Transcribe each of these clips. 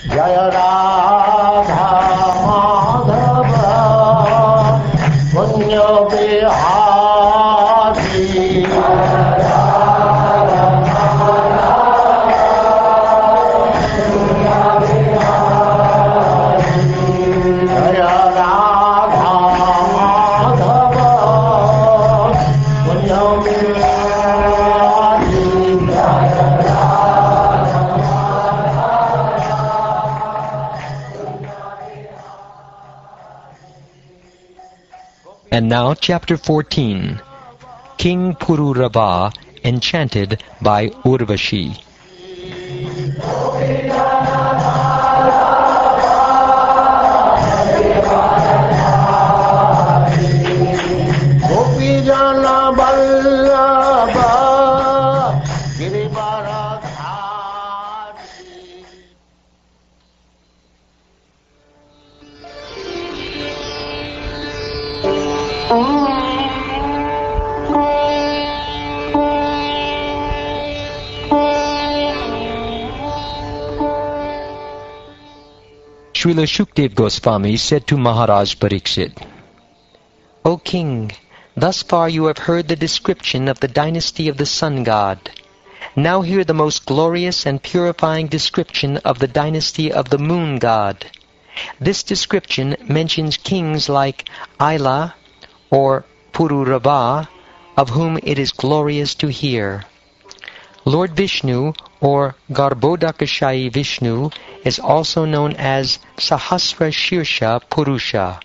Jaya Radha Madhava Punya Bihari And now, Chapter 14, King Pururava, enchanted by Urvasi. Srila Shukdev Goswami said to Maharaj Pariksit, O king, thus far you have heard the description of the dynasty of the sun god. Now hear the most glorious and purifying description of the dynasty of the moon god. This description mentions kings like Aila or Pururava, of whom it is glorious to hear. Lord Vishnu, or Garbhodakashayi Vishnu, is also known as Sahasra Shirsha Purusha.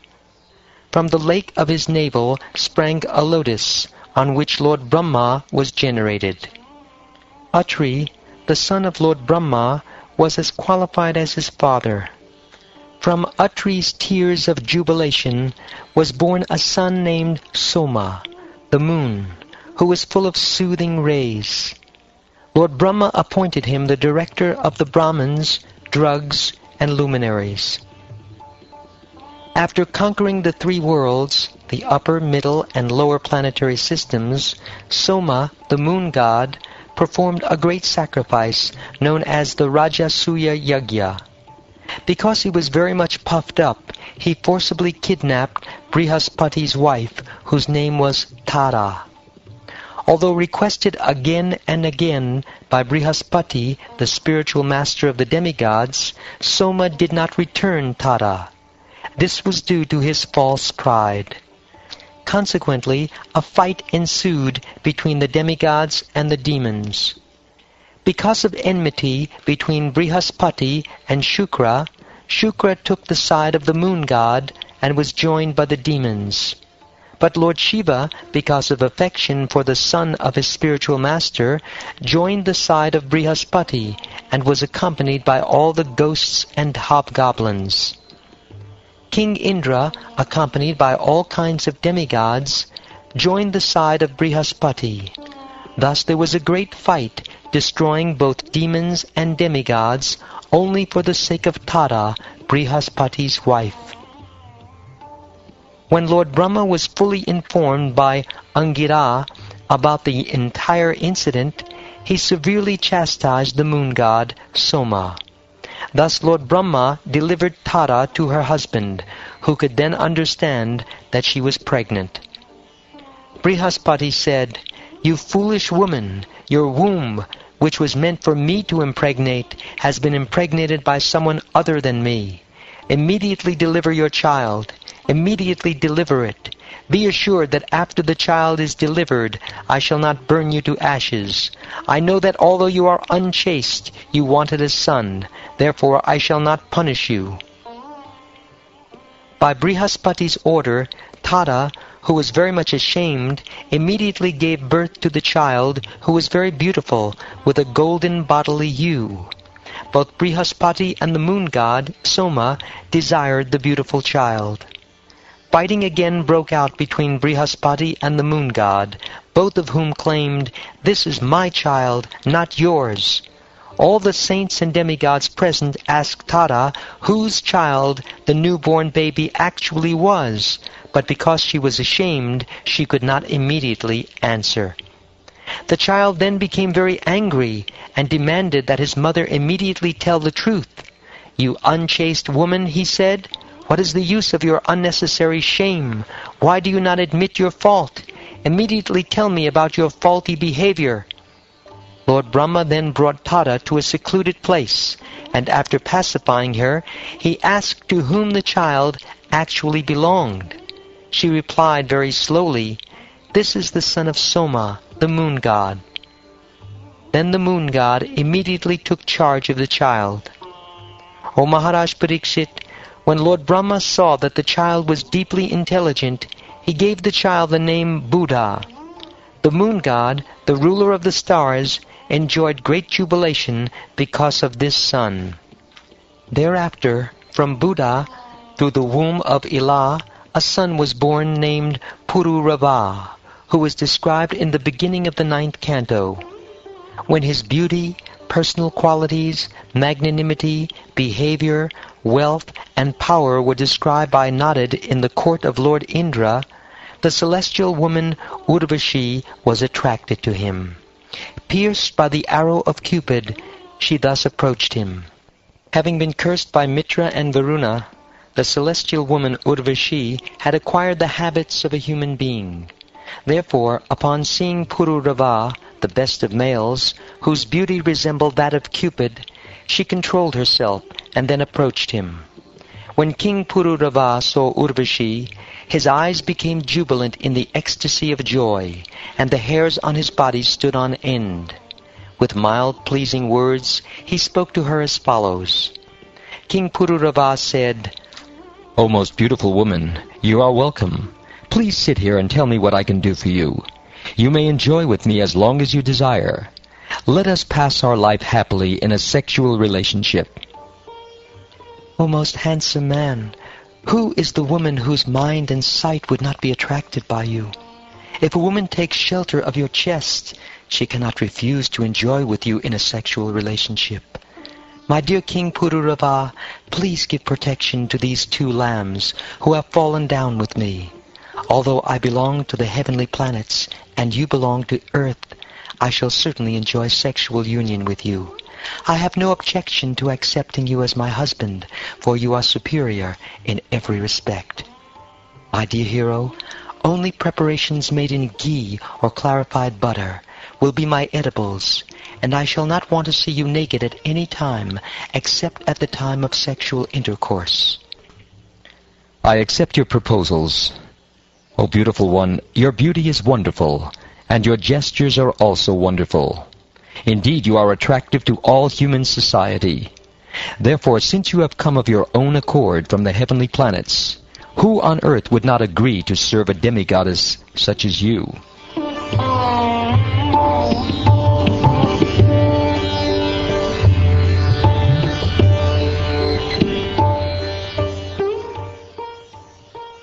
From the lake of his navel sprang a lotus, on which Lord Brahma was generated. Atri, the son of Lord Brahma, was as qualified as his father. From Atri's tears of jubilation was born a son named Soma, the moon, who was full of soothing rays. Lord Brahma appointed him the director of the Brahmins, drugs, and luminaries. After conquering the three worlds, the upper, middle, and lower planetary systems, Soma, the moon god, performed a great sacrifice known as the Rajasuya Yagya. Because he was very much puffed up, he forcibly kidnapped Brihaspati's wife, whose name was Tara. Although requested again and again by Brihaspati, the spiritual master of the demigods, Soma did not return Tara. This was due to his false pride. Consequently, a fight ensued between the demigods and the demons. Because of enmity between Brihaspati and Shukra, Shukra took the side of the moon god and was joined by the demons. But Lord Shiva, because of affection for the son of his spiritual master, joined the side of Brihaspati and was accompanied by all the ghosts and hobgoblins. King Indra, accompanied by all kinds of demigods, joined the side of Brihaspati. Thus there was a great fight, destroying both demons and demigods, only for the sake of Tara, Brihaspati's wife. When Lord Brahma was fully informed by Angira about the entire incident, he severely chastised the moon god, Soma. Thus Lord Brahma delivered Tara to her husband, who could then understand that she was pregnant. Brihaspati said, "You foolish woman, your womb, which was meant for me to impregnate, has been impregnated by someone other than me. Immediately deliver your child. Immediately deliver it. Be assured that after the child is delivered, I shall not burn you to ashes. I know that although you are unchaste, you wanted a son. Therefore I shall not punish you." By Brihaspati's order, Tara, who was very much ashamed, immediately gave birth to the child, who was very beautiful, with a golden bodily hue. Both Brihaspati and the moon god, Soma, desired the beautiful child. Fighting again broke out between Brihaspati and the moon god, both of whom claimed, "This is my child, not yours." All the saints and demigods present asked Tara whose child the newborn baby actually was, but because she was ashamed, she could not immediately answer. The child then became very angry and demanded that his mother immediately tell the truth. "You unchaste woman," he said, "what is the use of your unnecessary shame? Why do you not admit your fault? Immediately tell me about your faulty behavior." Lord Brahma then brought Tada to a secluded place, and after pacifying her, he asked to whom the child actually belonged. She replied very slowly, "This is the son of Soma, the moon god." Then the moon god immediately took charge of the child. O Maharaj Parikshit, when Lord Brahma saw that the child was deeply intelligent, he gave the child the name Buddha. The moon god, the ruler of the stars, enjoyed great jubilation because of this son. Thereafter, from Buddha, through the womb of Ila, a son was born named Pururava, who is described in the beginning of the 9th canto. When his beauty, personal qualities, magnanimity, behavior, wealth, and power were described by Narrated in the court of Lord Indra, the celestial woman Urvasi was attracted to him. Pierced by the arrow of Cupid, she thus approached him. Having been cursed by Mitra and Varuna, the celestial woman Urvasi had acquired the habits of a human being. Therefore, upon seeing Pururava, the best of males, whose beauty resembled that of Cupid, she controlled herself and then approached him. When King Pururava saw Urvasi, his eyes became jubilant in the ecstasy of joy, and the hairs on his body stood on end. With mild, pleasing words, he spoke to her as follows. King Pururava said, "O most beautiful woman, you are welcome. Please sit here and tell me what I can do for you. You may enjoy with me as long as you desire. Let us pass our life happily in a sexual relationship." O most handsome man, who is the woman whose mind and sight would not be attracted by you? If a woman takes shelter of your chest, she cannot refuse to enjoy with you in a sexual relationship. My dear King Pururava, please give protection to these 2 lambs who have fallen down with me. Although I belong to the heavenly planets and you belong to earth, I shall certainly enjoy sexual union with you. I have no objection to accepting you as my husband, for you are superior in every respect. My dear hero, only preparations made in ghee or clarified butter will be my edibles, and I shall not want to see you naked at any time except at the time of sexual intercourse. I accept your proposals. O beautiful one, your beauty is wonderful, and your gestures are also wonderful. Indeed, you are attractive to all human society. Therefore, since you have come of your own accord from the heavenly planets, who on earth would not agree to serve a demigoddess such as you?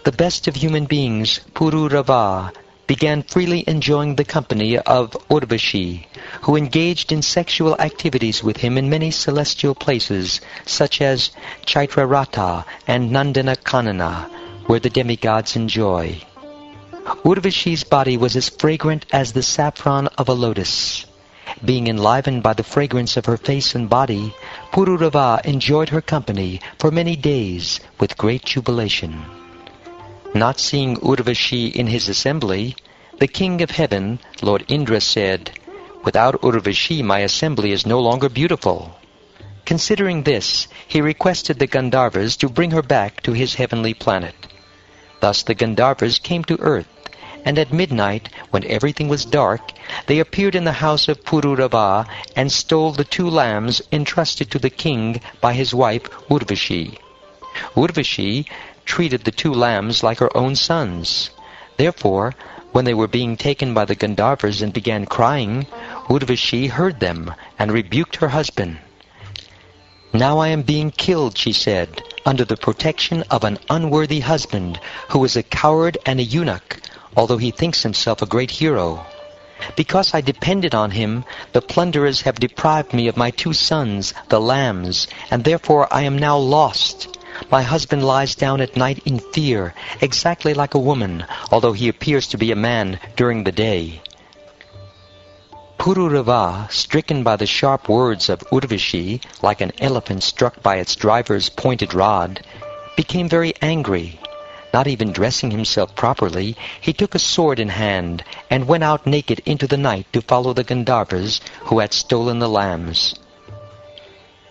The best of human beings, Pururava, began freely enjoying the company of Urvasi, who engaged in sexual activities with him in many celestial places, such as Chaitrarata and Nandana-Kanana, where the demigods enjoy. Urvasi's body was as fragrant as the saffron of a lotus. Being enlivened by the fragrance of her face and body, Pururava enjoyed her company for many days with great jubilation. Not seeing Urvasi in his assembly, the king of heaven, Lord Indra, said, "Without Urvasi my assembly is no longer beautiful." Considering this, he requested the Gandharvas to bring her back to his heavenly planet. Thus the Gandharvas came to earth, and at midnight, when everything was dark, they appeared in the house of Pururava and stole the 2 lambs entrusted to the king by his wife Urvasi. Urvasi treated the 2 lambs like her own sons. Therefore, when they were being taken by the Gandharvas and began crying, Urvasi heard them and rebuked her husband. "Now I am being killed," she said, "under the protection of an unworthy husband who is a coward and a eunuch, although he thinks himself a great hero. Because I depended on him, the plunderers have deprived me of my 2 sons, the lambs, and therefore I am now lost. My husband lies down at night in fear, exactly like a woman, although he appears to be a man during the day." Pururava, stricken by the sharp words of Urvasi, like an elephant struck by its driver's pointed rod, became very angry. Not even dressing himself properly, he took a sword in hand and went out naked into the night to follow the Gandharvas who had stolen the lambs.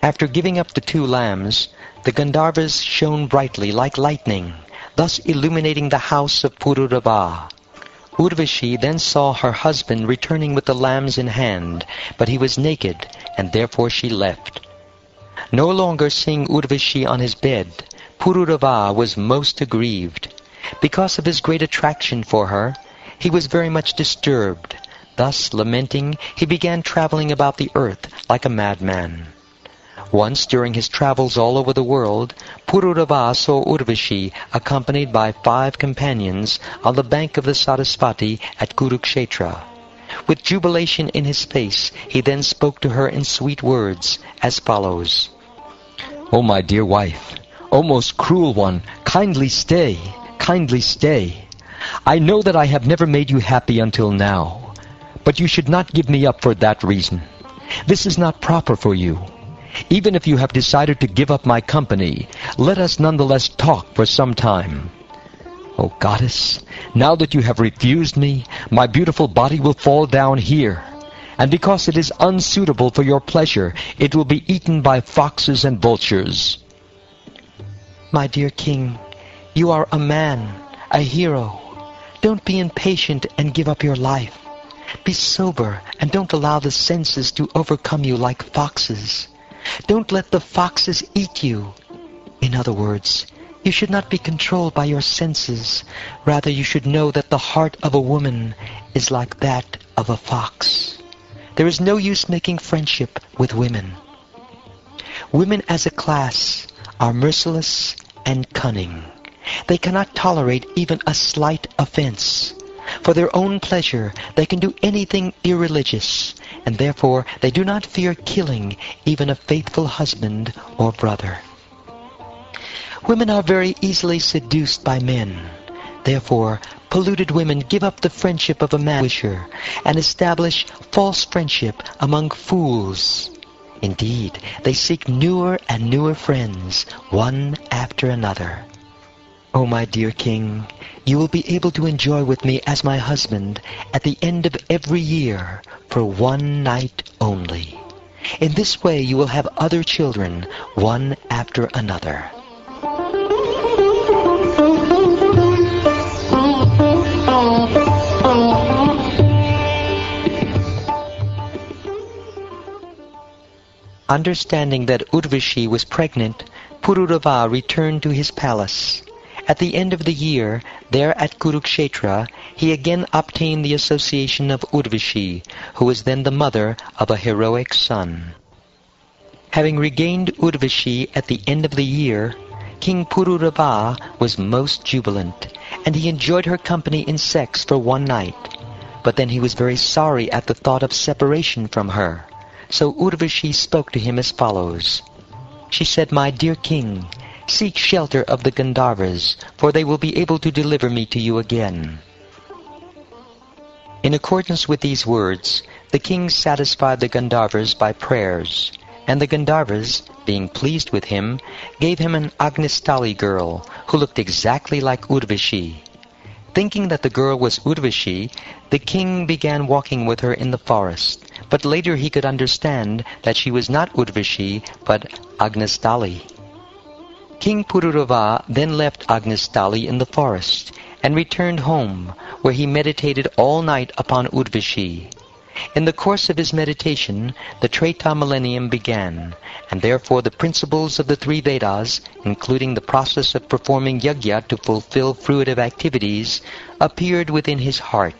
After giving up the 2 lambs, the Gandharvas shone brightly like lightning, thus illuminating the house of Pururava. Urvasi then saw her husband returning with the lambs in hand, but he was naked, and therefore she left. No longer seeing Urvasi on his bed, Pururava was most aggrieved. Because of his great attraction for her, he was very much disturbed. Thus, lamenting, he began traveling about the earth like a madman. Once, during his travels all over the world, Pururava saw Urvasi accompanied by 5 companions on the bank of the Sarasvati at Kurukshetra. With jubilation in his face, he then spoke to her in sweet words, as follows. O my dear wife, O most cruel one, kindly stay, kindly stay. I know that I have never made you happy until now, but you should not give me up for that reason. This is not proper for you. Even if you have decided to give up my company, let us nonetheless talk for some time. O goddess, now that you have refused me, my beautiful body will fall down here, and because it is unsuitable for your pleasure, it will be eaten by foxes and vultures. My dear king, you are a man, a hero. Don't be impatient and give up your life. Be sober and don't allow the senses to overcome you like foxes. Don't let the foxes eat you. In other words, you should not be controlled by your senses. Rather, you should know that the heart of a woman is like that of a fox. There is no use making friendship with women. Women as a class are merciless and cunning. They cannot tolerate even a slight offense. For their own pleasure, they can do anything irreligious, and therefore they do not fear killing even a faithful husband or brother. Women are very easily seduced by men. Therefore, polluted women give up the friendship of a man-wisher and establish false friendship among fools. Indeed, they seek newer and newer friends, one after another. O my dear king, you will be able to enjoy with me as my husband at the end of every year for 1 night only. In this way you will have other children, one after another. Understanding that Urvasi was pregnant, Pururava returned to his palace. At the end of the year, there at Kurukshetra, he again obtained the association of Urvasi, who was then the mother of a heroic son. Having regained Urvasi at the end of the year, King Pururava was most jubilant, and he enjoyed her company in sex for 1 night. But then he was very sorry at the thought of separation from her. So Urvasi spoke to him as follows. She said, My dear king, seek shelter of the Gandharvas, for they will be able to deliver me to you again. In accordance with these words, the king satisfied the Gandharvas by prayers, and the Gandharvas, being pleased with him, gave him an Agnistali girl, who looked exactly like Urvasi. Thinking that the girl was Urvasi, the king began walking with her in the forest, but later he could understand that she was not Urvasi, but Agnistali. King Pururava then left Agnistali in the forest and returned home, where he meditated all night upon Urvasi. In the course of his meditation, the Treta millennium began, and therefore the principles of the 3 Vedas, including the process of performing yajna to fulfill fruitive activities, appeared within his heart.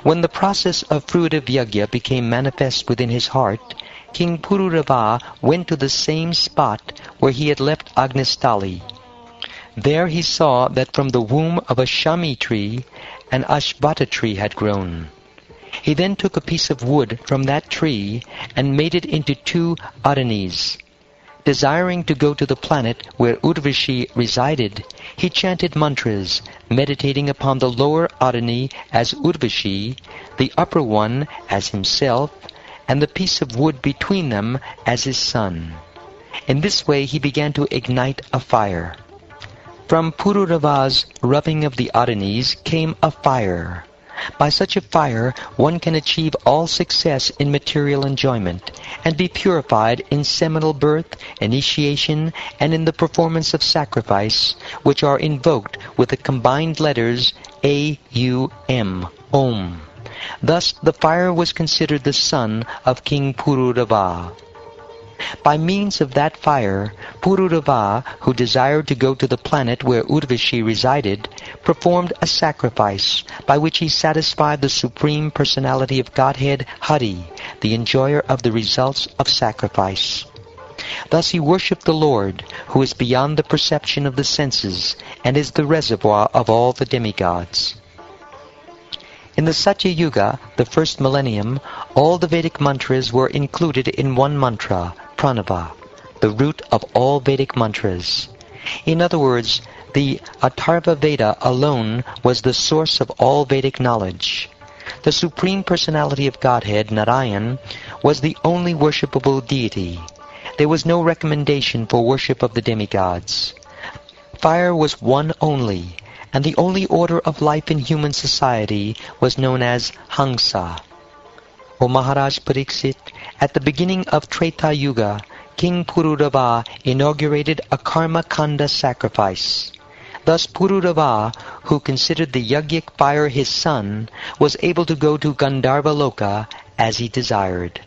When the process of fruitive yajna became manifest within his heart, King Pururava went to the same spot where he had left Agnistali. There he saw that from the womb of a shami tree, an ashvata tree had grown. He then took a piece of wood from that tree and made it into 2 aranis. Desiring to go to the planet where Urvasi resided, he chanted mantras, meditating upon the lower arani as Urvasi, the upper one as himself, and the piece of wood between them as his son. In this way he began to ignite a fire. From Pururava's rubbing of the Adinis came a fire. By such a fire one can achieve all success in material enjoyment, and be purified in seminal birth, initiation, and in the performance of sacrifice, which are invoked with the combined letters A-U-M, Om. Thus the fire was considered the son of King Pururava. By means of that fire, Pururava, who desired to go to the planet where Urvasi resided, performed a sacrifice by which he satisfied the Supreme Personality of Godhead, Hari, the enjoyer of the results of sacrifice. Thus he worshipped the Lord, who is beyond the perception of the senses, and is the reservoir of all the demigods. In the Satya Yuga, the first millennium, all the Vedic mantras were included in one mantra, Pranava, the root of all Vedic mantras. In other words, the Atharva Veda alone was the source of all Vedic knowledge. The Supreme Personality of Godhead, Narayan, was the only worshipable deity. There was no recommendation for worship of the demigods. Fire was one only, and the only order of life in human society was known as Hamsa. O Maharaj Pariksit, at the beginning of Treta Yuga, King Pururava inaugurated a karma kanda sacrifice. Thus Pururava, who considered the Yajnik fire his son, was able to go to Gandharva Loka as he desired.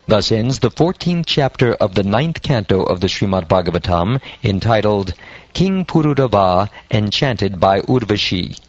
Thus ends the 14th chapter of the 9th canto of the Srimad Bhagavatam, entitled King Pururava Enchanted by Urvasi.